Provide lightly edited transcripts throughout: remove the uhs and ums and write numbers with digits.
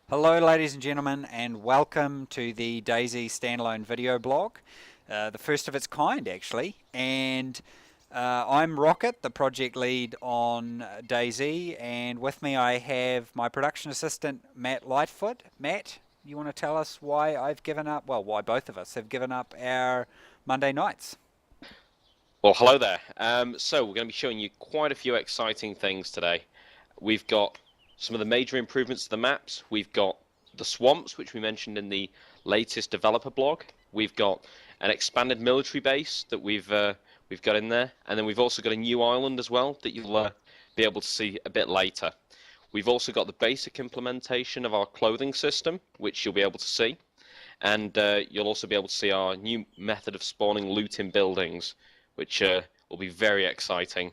Hello ladies and gentlemen, and welcome to the DayZ standalone video blog, the first of its kind actually, and I'm Rocket, the project lead on DayZ, and with me I have my production assistant Matt Lightfoot. Matt, you want to tell us why I've given up, well, why both of us have given up our Monday nights? Well, hello there. So we're going to be showing you quite a few exciting things today. We've got some of the major improvements to the maps. We've got the swamps, which we mentioned in the latest developer blog. We've got an expanded military base that we've got in there, and then we've also got a new island as well that you'll be able to see a bit later. We've also got the basic implementation of our clothing system, which you'll be able to see, and you'll also be able to see our new method of spawning loot in buildings, which will be very exciting.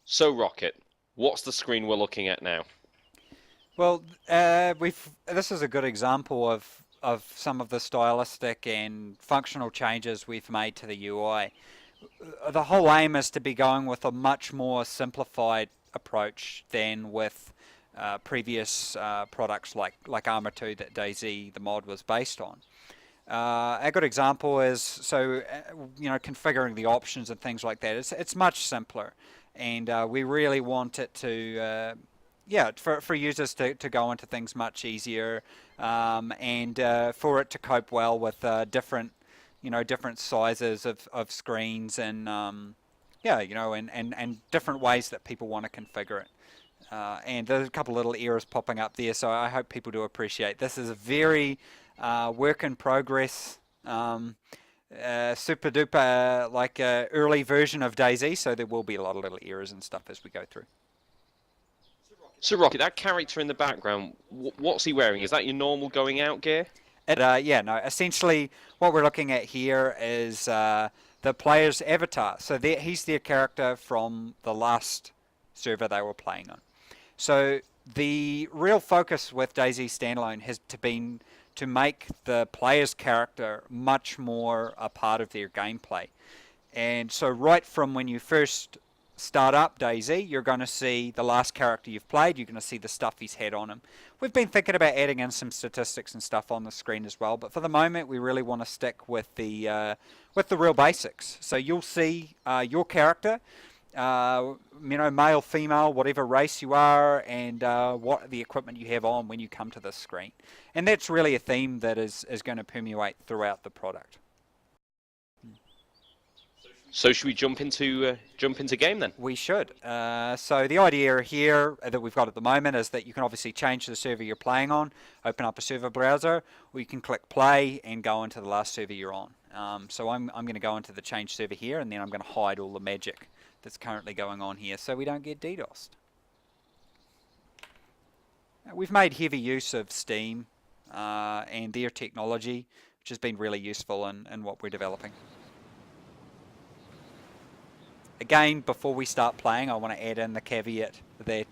So, Rocket, what's the screen we're looking at now? Well, this is a good example of some of the stylistic and functional changes we've made to the UI. The whole aim is to be going with a much more simplified approach than with previous products like Arma 2 that DayZ, the mod, was based on. A good example is, configuring the options and things like that. It's much simpler, and we really want it to, for users to go into things much easier, and for it to cope well with different sizes of screens and and different ways that people want to configure it. And there's a couple little errors popping up there, so I hope people do appreciate. This is a very work in progress, super duper early version of DayZ, so there will be a lot of little errors and stuff as we go through. So, Rocket, that character in the background, what's he wearing? Is that your normal going out gear? Essentially what we're looking at here is the player's avatar. So he's their character from the last server they were playing on. So the real focus with DayZ Standalone has been to make the player's character much more a part of their gameplay. And so right from when you first start up DayZ, you're going to see the last character you've played. You're going to see the stuff he's had on him. We've been thinking about adding in some statistics and stuff on the screen as well, but for the moment we really want to stick with the real basics. So you'll see your character, male, female, whatever race you are, and what the equipment you have on when you come to this screen. And that's really a theme that is going to permeate throughout the product. So should we jump into game then? We should. So the idea here that we've got at the moment is that you can obviously change the server you're playing on, open up a server browser, or you can click play and go into the last server you're on. So I'm going to go into the change server here, and then I'm going to hide all the magic that's currently going on here so we don't get DDoSed. We've made heavy use of Steam and their technology, which has been really useful in what we're developing. Again, before we start playing, I want to add in the caveat that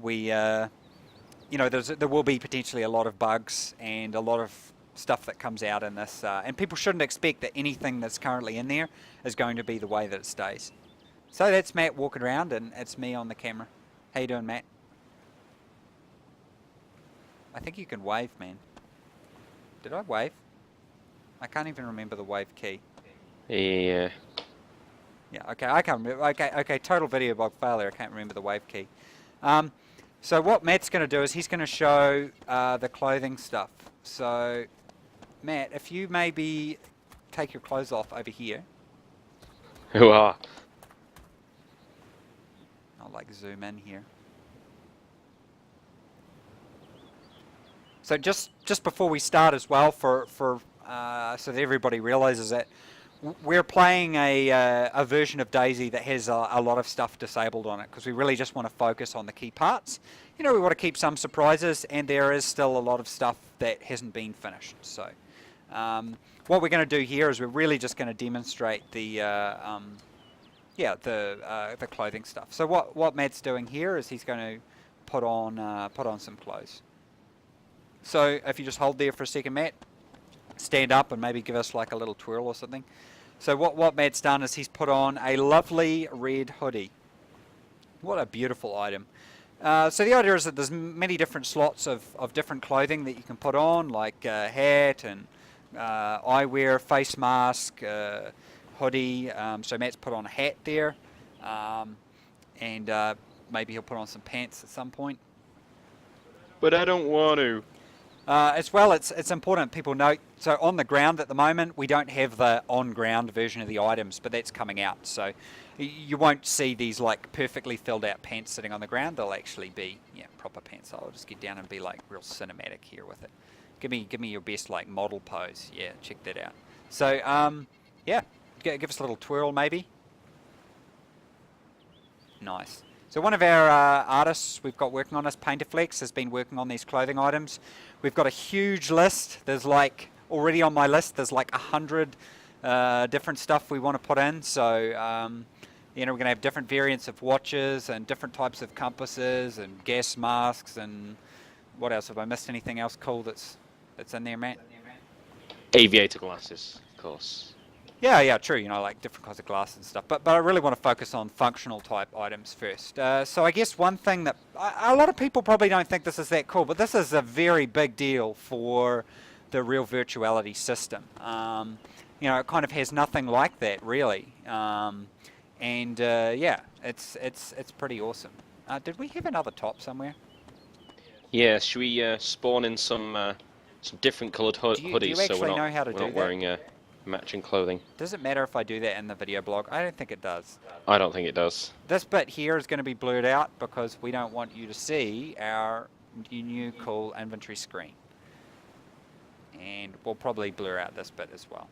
there will be potentially a lot of bugs and a lot of stuff that comes out in this, and people shouldn't expect that anything that's currently in there is going to be the way that it stays. So that's Matt walking around, and it's me on the camera. How you doing, Matt? I think you can wave, man. Did I wave? I can't even remember the wave key. Yeah. Yeah, okay, I can't remember. Okay, total video blog failure. I can't remember the wave key. So what Matt's going to do is he's going to show the clothing stuff. So, Matt, if you maybe take your clothes off over here. Wow. I'll zoom in here. So just before we start as well, so that everybody realizes that we're playing a version of DayZ that has a lot of stuff disabled on it, because we really just want to focus on the key parts. We want to keep some surprises, and there is still a lot of stuff that hasn't been finished. So what we're going to do here is we're really just going to demonstrate the clothing stuff. So what Matt's doing here is he's going to put on some clothes. So if you just hold there for a second, Matt, stand up and maybe give us like a little twirl or something. So what Matt's done is he's put on a lovely red hoodie. What a beautiful item. So the idea is that there's many different slots of different clothing that you can put on, like hat and eyewear, face mask, hoodie. So Matt's put on a hat there, and maybe he'll put on some pants at some point. But I don't want to. As well, it's important people note, so on the ground at the moment, we don't have the on-ground version of the items, but that's coming out. So you won't see these like perfectly filled out pants sitting on the ground. They'll actually be proper pants. I'll just get down and be like real cinematic here with it. Give me your best like model pose. Yeah, check that out. So yeah, give us a little twirl maybe. Nice. So one of our artists we've got working on us, Painterflex, has been working on these clothing items. We've got a huge list. There's like, already on my list, there's like 100 different stuff we want to put in. So, we're going to have different variants of watches and different types of compasses and gas masks and what else? Have I missed anything else cool that's in there, Matt? Aviator glasses, of course. Yeah, true. Like different kinds of glasses and stuff. But I really want to focus on functional type items first. So I guess one thing that a lot of people probably don't think this is that cool, but this is a very big deal for the real virtuality system. It kind of has nothing like that really. It's pretty awesome. Did we have another top somewhere? Yeah. Should we spawn in some different coloured hoodies do you actually so we're know how to we're do not that? wearing matching clothing? Does it matter if I do that in the video blog? I don't think it does. I don't think it does. This bit here is going to be blurred out because we don't want you to see our new cool inventory screen. And we'll probably blur out this bit as well.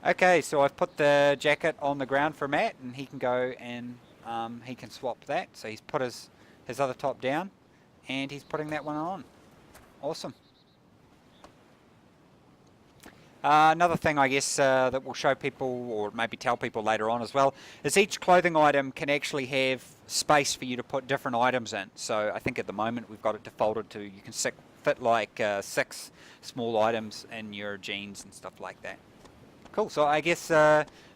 Okay, so I've put the jacket on the ground for Matt, and he can go and he can swap that. So he's put his other top down, and he's putting that one on. Awesome. Another thing, I guess, that we'll show people, or maybe tell people later on as well, is each clothing item can actually have space for you to put different items in. So I think at the moment we've got it defaulted to you can fit like 6 small items in your jeans and stuff like that. Cool. So I guess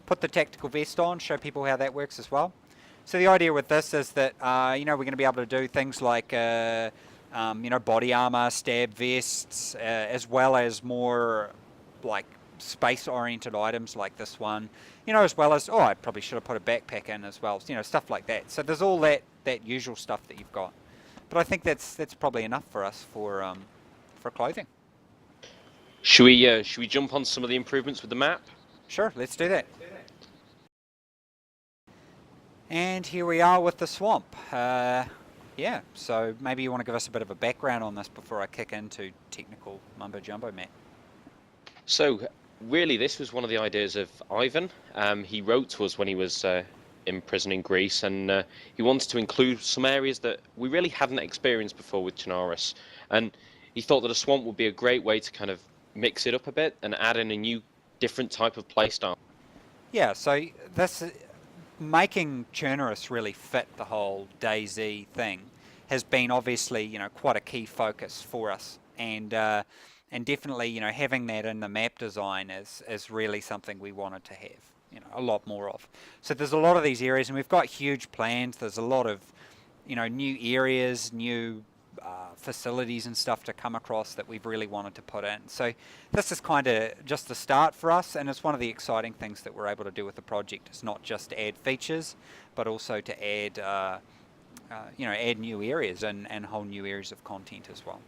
put the tactical vest on, show people how that works as well. So the idea with this is that we're going to be able to do things like body armor, stab vests, as well as more like space-oriented items like this one, as well as, I probably should have put a backpack in as well, stuff like that. So there's all that usual stuff that you've got. But I think that's probably enough for us for clothing. Should we jump on some of the improvements with the map? Sure, let's do that. And here we are with the swamp. Yeah, so maybe you want to give us a bit of a background on this before I kick into technical mumbo jumbo, Matt. So, really, this was one of the ideas of Ivan. He wrote to us when he was in prison in Greece, and he wanted to include some areas that we really hadn't experienced before with Chernarus. And he thought that a swamp would be a great way to kind of mix it up a bit and add in a new, different type of playstyle. Yeah, so this making Chernarus really fit the whole DayZ thing has been obviously, quite a key focus for us. And definitely, having that in the map design is really something we wanted to have, a lot more of. So there's a lot of these areas, and we've got huge plans. There's a lot of, new areas, new facilities and stuff to come across that we've really wanted to put in. So this is kind of just the start for us, and it's one of the exciting things that we're able to do with the project. It's not just to add features, but also to add, add new areas and whole new areas of content as well.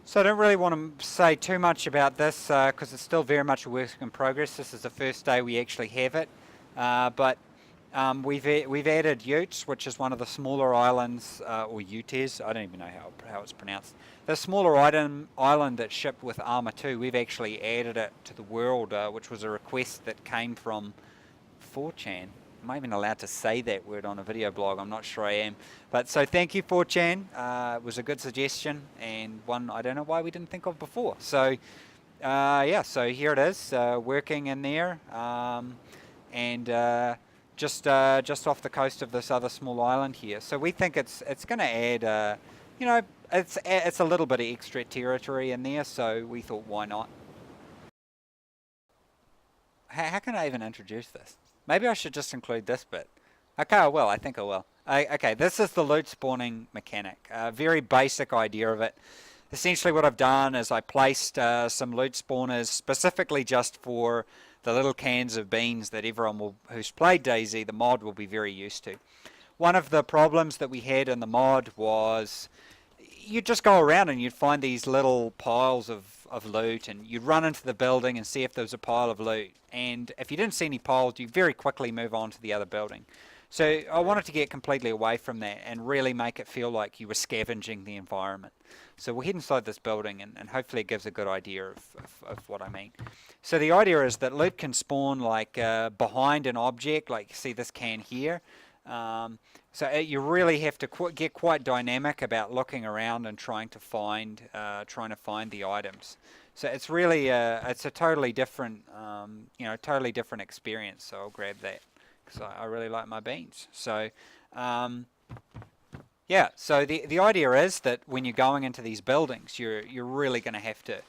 So I don't really want to say too much about this because it's still very much a work in progress. This is the first day we actually have it, but we've added Utes, which is one of the smaller islands, or Utes. I don't even know how it's pronounced. The smaller island that's shipped with Arma 2. We've actually added it to the world, which was a request that came from 4chan. Am I even allowed to say that word on a video blog? I'm not sure I am. But so thank you, 4chan. It was a good suggestion and one I don't know why we didn't think of before. So yeah, so here it is, working in there, and just off the coast of this other small island here. So we think it's going to add, it's a little bit of extra territory in there. So we thought, why not? how can I even introduce this? Maybe I should just include this bit. Okay, I will. I think I will. Okay, this is the loot spawning mechanic. A very basic idea of it. Essentially what I've done is I placed some loot spawners specifically just for the little cans of beans that everyone who's played DayZ, the mod, will be very used to. One of the problems that we had in the mod was you'd just go around and you'd find these little piles of loot, and you'd run into the building and see if there was a pile of loot. And if you didn't see any piles, you'd very quickly move on to the other building. So I wanted to get completely away from that and really make it feel like you were scavenging the environment. So we'll head inside this building, and hopefully it gives a good idea of what I mean. So the idea is that loot can spawn like behind an object, like you see this can here. You really have to get quite dynamic about looking around and trying to find the items. So it's really it's a totally different totally different experience. So I'll grab that because I really like my beans. So yeah, so the idea is that when you're going into these buildings, you're really going to have to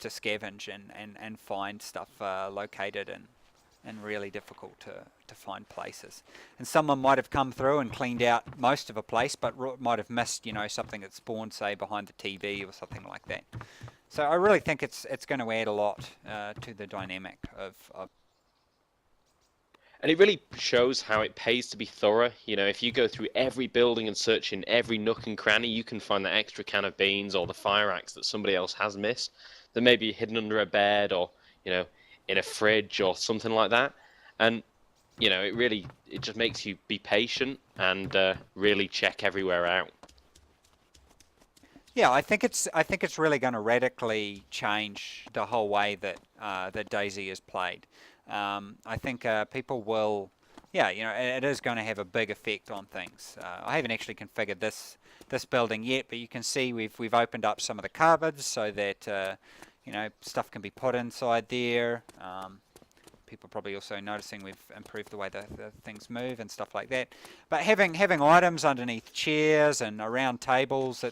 scavenge and find stuff located in really difficult to find places. And someone might have come through and cleaned out most of a place, but might have missed something that spawned, say, behind the TV or something like that. So I really think it's going to add a lot to the dynamic of. And it really shows how it pays to be thorough. If you go through every building and search in every nook and cranny, you can find that extra can of beans or the fire axe that somebody else has missed, that may be hidden under a bed or, in a fridge or something like that. And, it just makes you be patient and really check everywhere out. Yeah, I think it's really going to radically change the whole way that DayZ is played. I think people will, it is going to have a big effect on things. I haven't actually configured this building yet, but you can see we've opened up some of the cupboards so that stuff can be put inside there. People are probably also noticing we've improved the way the things move and stuff like that. But having items underneath chairs and around tables,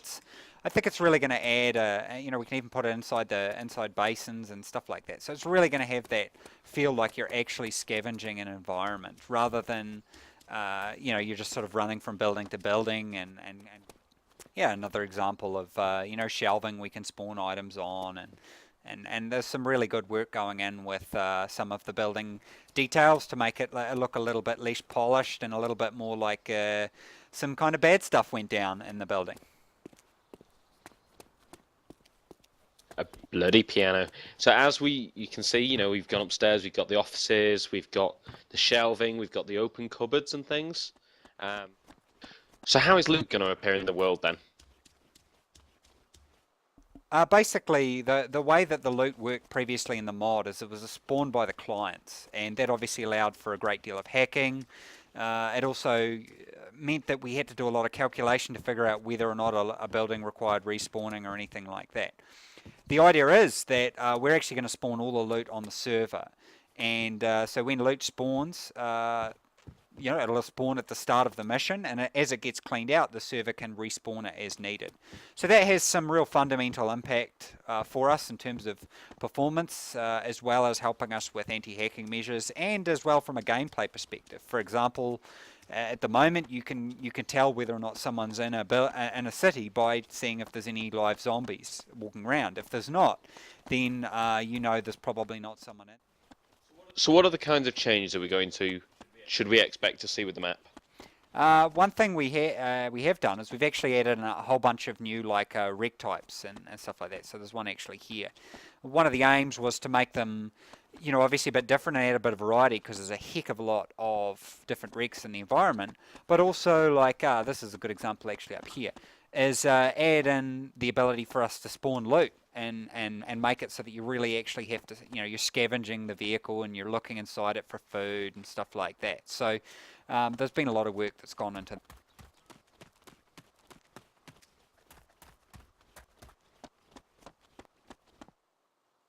I think it's really going to add we can even put it inside basins and stuff like that. So it's really going to have that feel like you're actually scavenging an environment rather than you're just sort of running from building to building and yeah, another example of shelving we can spawn items on, and there's some really good work going in with some of the building details to make it look a little bit less polished and a little bit more like some kind of bad stuff went down in the building. A bloody piano. So as you can see, we've gone upstairs, we've got the offices, we've got the shelving, we've got the open cupboards and things. So how is loot going to appear in the world then? Basically, the way that the loot worked previously in the mod is it was spawned by the clients, and that obviously allowed for a great deal of hacking. It also meant that we had to do a lot of calculation to figure out whether or not a building required respawning or anything like that. The idea is that we're actually going to spawn all the loot on the server, and so when loot spawns, it'll spawn at the start of the mission, and as it gets cleaned out, the server can respawn it as needed. So that has some real fundamental impact for us in terms of performance, as well as helping us with anti-hacking measures, and as well from a gameplay perspective. For example, at the moment, you can tell whether or not someone's in a city by seeing if there's any live zombies walking around. If there's not, then there's probably not someone in. So what are the kinds of changes that should we expect to see with the map? One thing we have done is we've actually added a whole bunch of new rig types and stuff like that. So there's one actually here. One of the aims was to make them obviously a bit different and add a bit of variety, because there's a heck of a lot of different rigs in the environment. But also this is a good example actually up here, is add in the ability for us to spawn loot and make it so that you really actually have to, you're scavenging the vehicle and you're looking inside it for food and stuff like that. So there's been a lot of work that's gone into